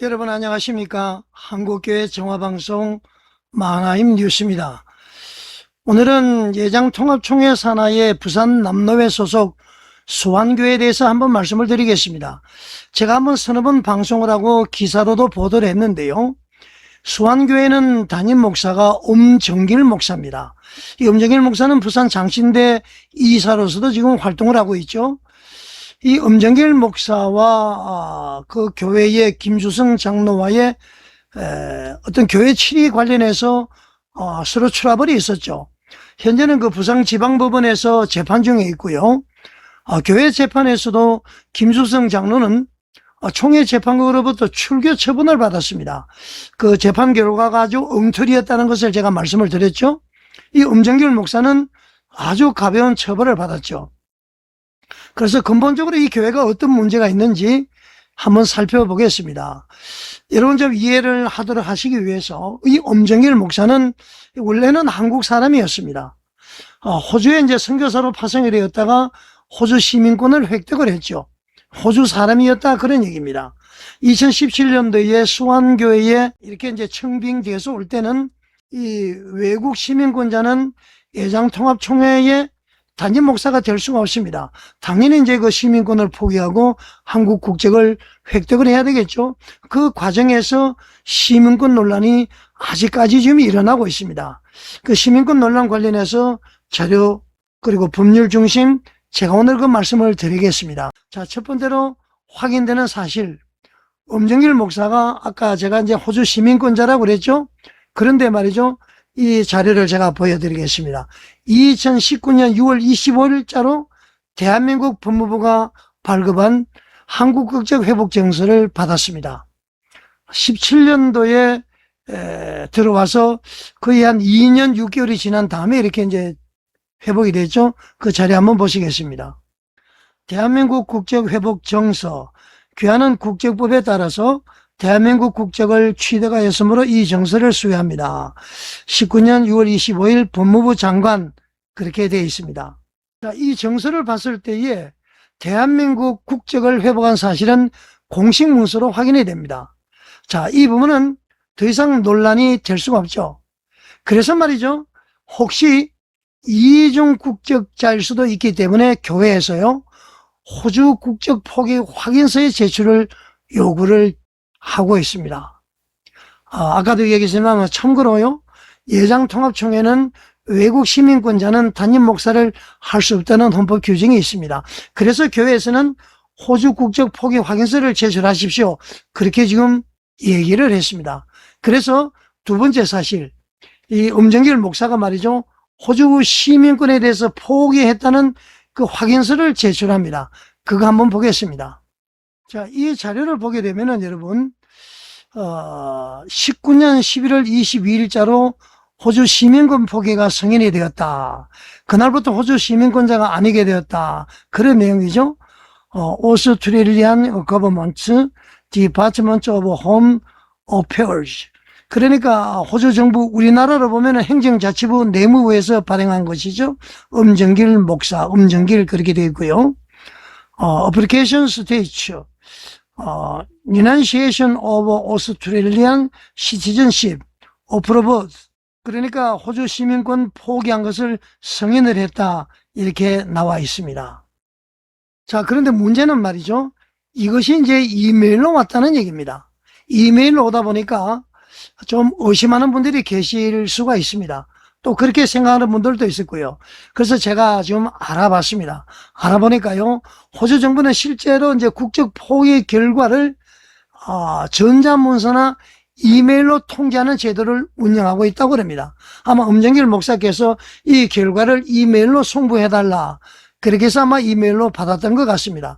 여러분 안녕하십니까? 한국교회 정화방송 마하나임 뉴스입니다. 오늘은 예장통합총회 산하의 부산 남로회 소속 수완교회에 대해서 한번 말씀을 드리겠습니다. 제가 한번 서너 번 방송을 하고 기사로도 보도를 했는데요. 수완교회는 담임 목사가 엄정길 목사입니다. 이 엄정길 목사는 부산 장신대 이사로서도 지금 활동을 하고 있죠. 이 엄정길 목사와 그 교회의 김주성 장로와의 어떤 교회 치리 관련해서 서로 트러블이 있었죠. 현재는 그 부산지방법원에서 재판 중에 있고요. 교회 재판에서도 김주성 장로는 총회 재판국으로부터 출교 처분을 받았습니다. 그 재판 결과가 아주 엉터리였다는 것을 제가 말씀을 드렸죠. 이 엄정길 목사는 아주 가벼운 처벌을 받았죠. 그래서 근본적으로 이 교회가 어떤 문제가 있는지 한번 살펴보겠습니다. 여러분 좀 이해를 하도록 하시기 위해서 이 엄정길 목사는 원래는 한국 사람이었습니다. 호주에 이제 선교사로 파송이 되었다가 호주 시민권을 획득을 했죠. 호주 사람이었다 그런 얘기입니다. 2017년도에 수완교회에 이렇게 이제 청빙돼서 올 때는 이 외국 시민권자는 예장통합총회에 단임 목사가 될 수가 없습니다. 당연히 이제 그 시민권을 포기하고 한국 국적을 획득을 해야 되겠죠. 그 과정에서 시민권 논란이 아직까지 지금 일어나고 있습니다. 그 시민권 논란 관련해서 자료 그리고 법률 중심 제가 오늘 그 말씀을 드리겠습니다. 자, 첫 번째로 확인되는 사실. 엄정길 목사가 아까 제가 이제 호주 시민권자라고 그랬죠. 그런데 말이죠. 이 자료를 제가 보여드리겠습니다. 2019년 6월 25일자로 대한민국 법무부가 발급한 한국 국적 회복 증서를 받았습니다. 17년도에 들어와서 거의 한 2년 6개월이 지난 다음에 이렇게 이제 회복이 됐죠. 그 자료 한번 보시겠습니다. 대한민국 국적 회복 증서, 귀하는 국적법에 따라서 대한민국 국적을 취득하였으므로 이 증서를 수여합니다. 19년 6월 25일 법무부 장관 그렇게 되어 있습니다. 자, 이 증서를 봤을 때에 대한민국 국적을 회복한 사실은 공식 문서로 확인이 됩니다. 자, 이 부분은 더 이상 논란이 될 수가 없죠. 그래서 말이죠. 혹시 이중 국적자일 수도 있기 때문에 교회에서요. 호주 국적 포기 확인서의 제출을 요구를 하고 있습니다. 아까도 얘기했지만 참고로요. 예장통합총회는 외국 시민권자는 담임 목사를 할 수 없다는 헌법 규정이 있습니다. 그래서 교회에서는 호주 국적 포기 확인서를 제출하십시오. 그렇게 지금 얘기를 했습니다. 그래서 두 번째 사실, 이 엄정길 목사가 말이죠. 호주 시민권에 대해서 포기했다는 그 확인서를 제출합니다. 그거 한번 보겠습니다. 자, 이 자료를 보게 되면은 여러분, 19년 11월 22일자로 호주 시민권 포기가 승인이 되었다. 그날부터 호주 시민권자가 아니게 되었다. 그런 내용이죠. Australian Government Department of Home Affairs. 그러니까 호주 정부, 우리나라로 보면은 행정자치부 내무부에서 발행한 것이죠. 엄정길 목사, 엄정길 그렇게 되어 있고요. Application Stage. Renunciation of Australian Citizenship Approved. 그러니까 호주 시민권 포기한 것을 승인을 했다. 이렇게 나와 있습니다. 자, 그런데 문제는 말이죠. 이것이 이제 이메일로 왔다는 얘기입니다. 이메일로 오다 보니까 좀 의심하는 분들이 계실 수가 있습니다. 또 그렇게 생각하는 분들도 있었고요. 그래서 제가 지금 알아봤습니다. 알아보니까요, 호주 정부는 실제로 이제 국적 포기 결과를 전자문서나 이메일로 통지하는 제도를 운영하고 있다고 합니다. 아마 엄정길 목사께서 이 결과를 이메일로 송부해달라. 그렇게 해서 아마 이메일로 받았던 것 같습니다.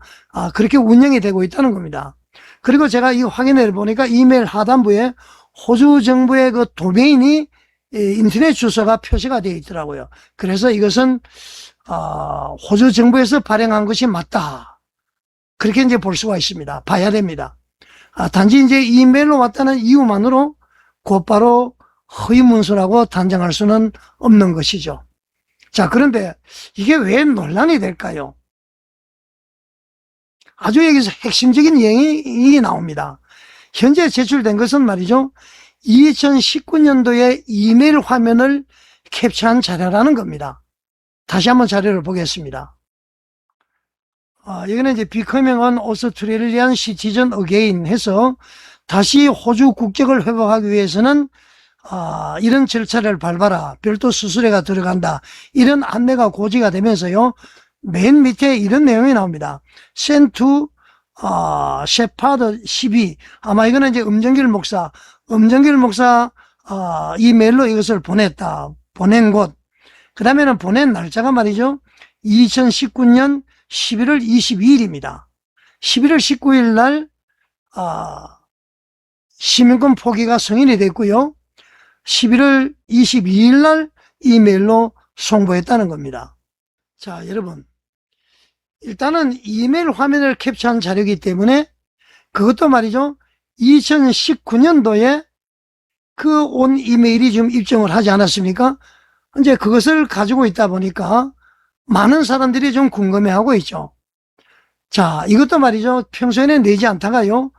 그렇게 운영이 되고 있다는 겁니다. 그리고 제가 이 확인해 보니까 이메일 하단부에 호주 정부의 그 도메인이 인터넷 주소가 표시가 되어 있더라고요. 그래서 이것은 호주 정부에서 발행한 것이 맞다. 그렇게 이제 볼 수가 있습니다. 봐야 됩니다. 단지 이제 이메일로 왔다는 이유만으로 곧바로 허위 문서라고 단정할 수는 없는 것이죠. 자, 그런데 이게 왜 논란이 될까요? 아주 여기서 핵심적인 내용이 나옵니다. 현재 제출된 것은 말이죠. 2019년도에 이메일 화면을 캡처한 자료라는 겁니다. 다시 한번 자료를 보겠습니다. 여기는 이제 Becoming an Australian Citizen Again 해서 다시 호주 국적을 회복하기 위해서는 이런 절차를 밟아라. 별도 수수료가 들어간다. 이런 안내가 고지가 되면서요. 맨 밑에 이런 내용이 나옵니다. Send to Shepherd 12. 아마 이거는 이제 음정길 목사 이메일로 이것을 보냈다. 보낸 곳. 그 다음에는 보낸 날짜가 말이죠. 2019년 11월 22일입니다. 11월 19일 날 시민권 포기가 승인이 됐고요. 11월 22일 날 이메일로 송부했다는 겁니다. 자, 여러분. 일단은 이메일 화면을 캡처한 자료이기 때문에 그것도 말이죠. 2019년도에 그 온 이메일이 지금 입증을 하지 않았습니까? 이제 그것을 가지고 있다 보니까 많은 사람들이 좀 궁금해하고 있죠. 자, 이것도 말이죠. 평소에는 내지 않다가요.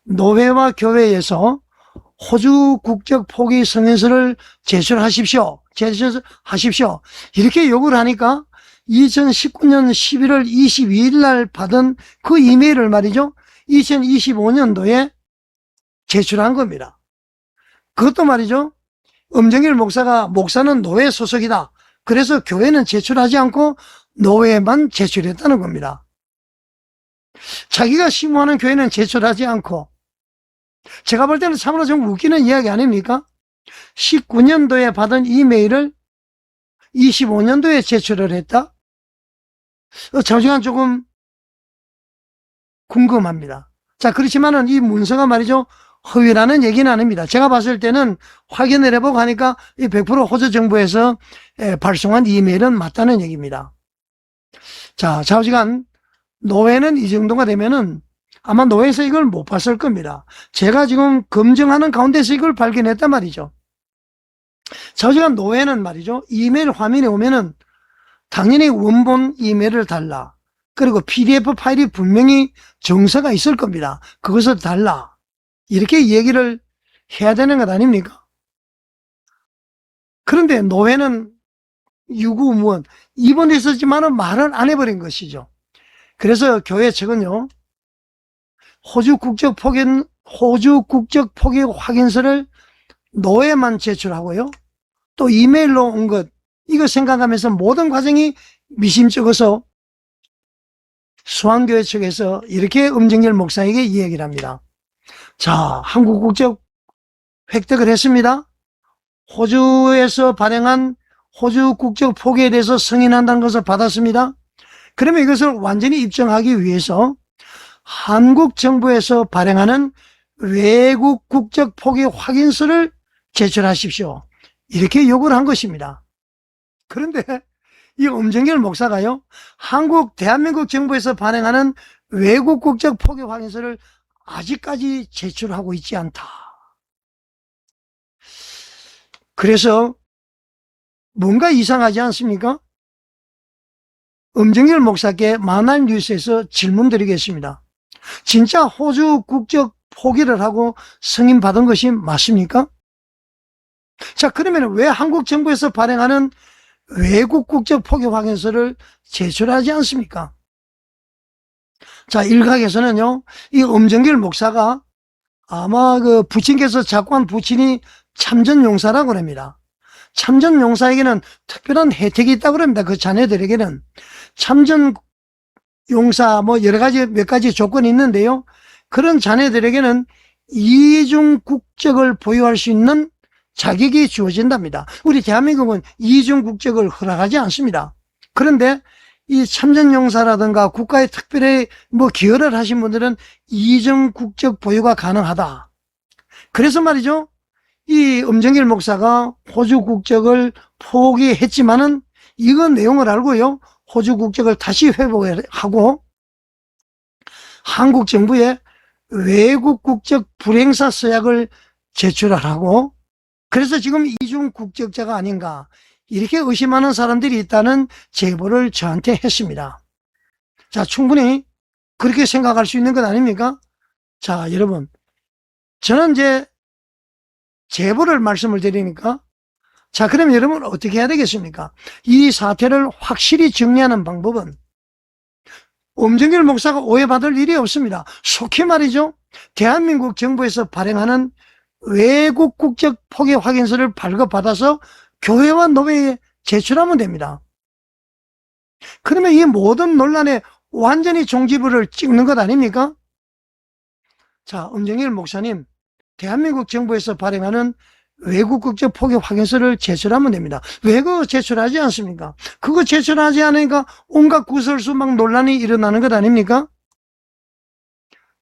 노회와 교회에서 호주 국적 포기 승인서를 제출하십시오. 이렇게 요구를 하니까 2019년 11월 22일 날 받은 그 이메일을 말이죠. 2025년도에 제출한 겁니다. 그것도 말이죠. 음정길 목사는 노회 소속이다. 그래서 교회는 제출하지 않고 노회만 제출했다는 겁니다. 자기가 심호하는 교회는 제출하지 않고, 제가 볼 때는 참으로 좀 웃기는 이야기 아닙니까? 19년도에 받은 이메일을 25년도에 제출을 했다? 잠시만 조금 궁금합니다. 자, 그렇지만은 이 문서가 말이죠. 허위라는 얘기는 아닙니다. 제가 봤을 때는 확인을 해보고 하니까 100% 호주 정부에서 발송한 이메일은 맞다는 얘기입니다. 자, 좌우지간 노회는 이 정도가 되면은 아마 노회에서 이걸 못 봤을 겁니다. 제가 지금 검증하는 가운데서 이걸 발견했단 말이죠. 좌우지간 노회는 말이죠. 이메일 화면에 오면은 당연히 원본 이메일을 달라. 그리고 PDF 파일이 분명히 정서가 있을 겁니다. 그것을 달라. 이렇게 얘기를 해야 되는 것 아닙니까? 그런데 노회는 유구무원 입원했었지만은 말을 안 해버린 것이죠. 그래서 교회 측은요, 호주 국적 포기 확인서를 노회만 제출하고요, 또 이메일로 온 것, 이거 생각하면서 모든 과정이 미심쩍어서 수안교회 측에서 이렇게 음정열 목사에게 이야기를 합니다. 자, 한국 국적 획득을 했습니다. 호주에서 발행한 호주 국적 포기에 대해서 승인한다는 것을 받았습니다. 그러면 이것을 완전히 입증하기 위해서 한국 정부에서 발행하는 외국 국적 포기 확인서를 제출하십시오. 이렇게 요구를 한 것입니다. 그런데 이 음정열 목사가요, 대한민국 정부에서 발행하는 외국 국적 포기 확인서를 아직까지 제출하고 있지 않다. 그래서 뭔가 이상하지 않습니까? 음정열 목사께 만날 뉴스에서 질문 드리겠습니다. 진짜 호주 국적 포기를 하고 승인받은 것이 맞습니까? 자, 그러면 왜 한국 정부에서 발행하는 외국 국적 포기 확인서를 제출하지 않습니까? 자, 일각에서는요, 이 음정길 목사가 아마 그 부친께서 자꾸 한 부친이 참전용사라고 합니다. 참전용사에게는 특별한 혜택이 있다고 합니다. 그 자녀들에게는. 참전용사 몇 가지 조건이 있는데요. 그런 자녀들에게는 이중 국적을 보유할 수 있는 자격이 주어진답니다. 우리 대한민국은 이중 국적을 허락하지 않습니다. 그런데 이 참전용사라든가 국가에 특별히 기여를 하신 분들은 이중 국적 보유가 가능하다. 그래서 말이죠. 이 음정길 목사가 호주 국적을 포기했지만은 이건 내용을 알고요. 호주 국적을 다시 회복하고 한국 정부에 외국 국적 불행사 서약을 제출하라고, 그래서 지금 이중 국적자가 아닌가 이렇게 의심하는 사람들이 있다는 제보를 저한테 했습니다. 자, 충분히 그렇게 생각할 수 있는 것 아닙니까? 자, 여러분, 저는 이제 제보를 말씀을 드리니까, 자, 그럼 여러분 어떻게 해야 되겠습니까? 이 사태를 확실히 정리하는 방법은 엄정길 목사가 오해받을 일이 없습니다. 속히 말이죠, 대한민국 정부에서 발행하는 외국 국적 포기 확인서를 발급받아서 교회와 노회에 제출하면 됩니다. 그러면 이 모든 논란의 완전히 종지부를 찍는 것 아닙니까? 자, 엄정길 목사님, 대한민국 정부에서 발행하는 외국 국적 포기 확인서를 제출하면 됩니다. 왜 그거 제출하지 않습니까? 그거 제출하지 않으니까 온갖 구설수막 논란이 일어나는 것 아닙니까?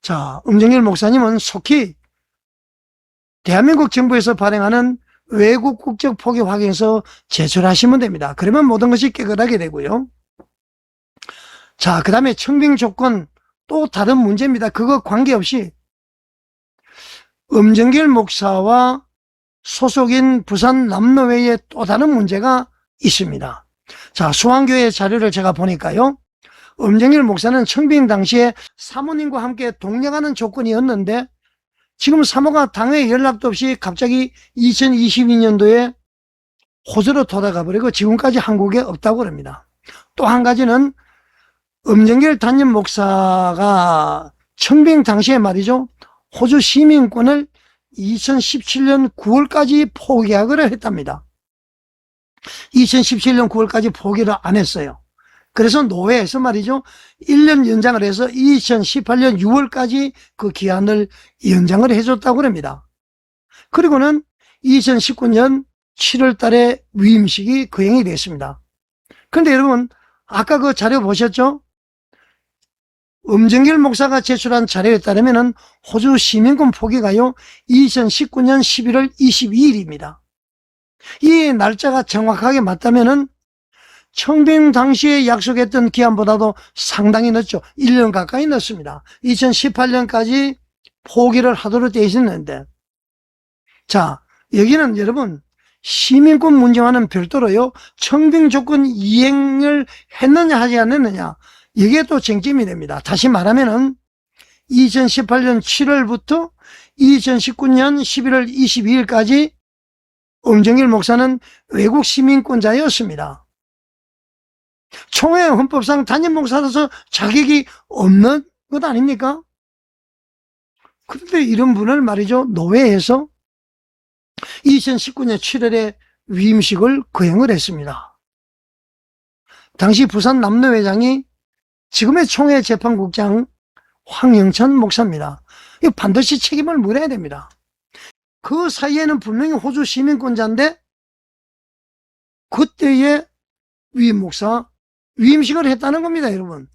자, 엄정길 목사님은 속히 대한민국 정부에서 발행하는 외국 국적 포기 확인서 제출하시면 됩니다. 그러면 모든 것이 깨끗하게 되고요. 자, 그 다음에 청빙 조건, 또 다른 문제입니다. 그거 관계없이 엄정길 목사와 소속인 부산 남노회에 또 다른 문제가 있습니다. 자, 수완교회 자료를 제가 보니까요, 엄정길 목사는 청빙 당시에 사모님과 함께 동력하는 조건이었는데, 지금 사모가 당회 연락도 없이 갑자기 2022년도에 호주로 돌아가 버리고 지금까지 한국에 없다고 합니다. 또 한 가지는 엄정길 담임 목사가 청빙 당시에 말이죠, 호주 시민권을 2017년 9월까지 포기하기로 했답니다. 2017년 9월까지 포기를 안 했어요. 그래서 노회에서 말이죠, 1년 연장을 해서 2018년 6월까지 그 기한을 연장을 해줬다고 합니다. 그리고는 2019년 7월 달에 위임식이 거행이 됐습니다. 그런데 여러분, 아까 그 자료 보셨죠? 엄정길 목사가 제출한 자료에 따르면 호주 시민권 포기가요, 2019년 11월 22일입니다. 이 날짜가 정확하게 맞다면은 청빙 당시에 약속했던 기한보다도 상당히 늦죠. 1년 가까이 늦습니다. 2018년까지 포기를 하도록 되어 있었는데, 자, 여기는 여러분, 시민권 문제와는 별도로요, 청빙 조건 이행을 했느냐 하지 않았느냐, 이게 또 쟁점이 됩니다. 다시 말하면은 2018년 7월부터 2019년 11월 22일까지 엄정길 목사는 외국 시민권자였습니다. 총회 헌법상 담임 목사로서 자격이 없는 것 아닙니까? 그런데 이런 분을 말이죠, 노회에서 2019년 7월에 위임식을 거행을 했습니다. 당시 부산 남노회장이 지금의 총회 재판국장 황영찬 목사입니다. 이거 반드시 책임을 물어야 됩니다. 그 사이에는 분명히 호주 시민권자인데 그때의 위임 목사 위임식을 했다는 겁니다, 여러분.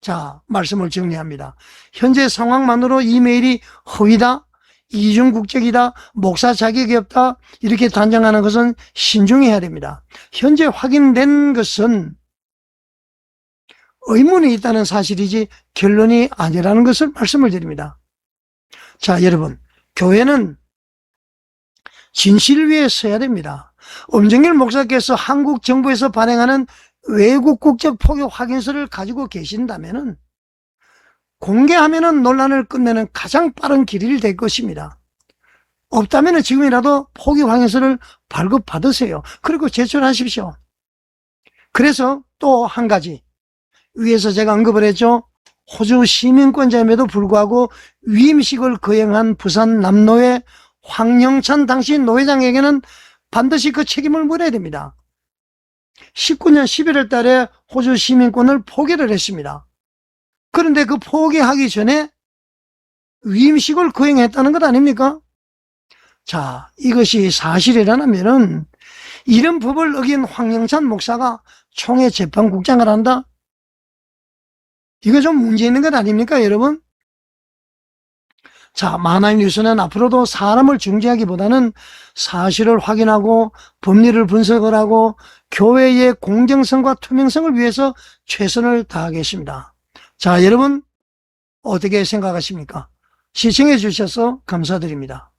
자, 말씀을 정리합니다. 현재 상황만으로 이메일이 허위다, 이중 국적이다, 목사 자격이 없다, 이렇게 단정하는 것은 신중해야 됩니다. 현재 확인된 것은 의문이 있다는 사실이지 결론이 아니라는 것을 말씀을 드립니다. 자, 여러분, 교회는 진실을 위해 서야 됩니다. 엄정길 목사께서 한국 정부에서 발행하는 외국 국적 포기 확인서를 가지고 계신다면은 공개하면은 논란을 끝내는 가장 빠른 길이 될 것입니다. 없다면은 지금이라도 포기 확인서를 발급받으세요. 그리고 제출하십시오. 그래서 또 한 가지, 위에서 제가 언급을 했죠. 호주 시민권자임에도 불구하고 위임식을 거행한 부산 남노회 황영찬 당시 노회장에게는 반드시 그 책임을 물어야 됩니다. 19년 11월 달에 호주 시민권을 포기를 했습니다. 그런데 그 포기하기 전에 위임식을 거행했다는 것 아닙니까? 자, 이것이 사실이라면 이런 법을 어긴 황영찬 목사가 총회 재판국장을 한다? 이거 좀 문제 있는 것 아닙니까, 여러분? 자, 만화인 뉴스는 앞으로도 사람을 중재하기보다는 사실을 확인하고 법리를 분석을 하고 교회의 공정성과 투명성을 위해서 최선을 다하겠습니다. 자, 여러분 어떻게 생각하십니까? 시청해 주셔서 감사드립니다.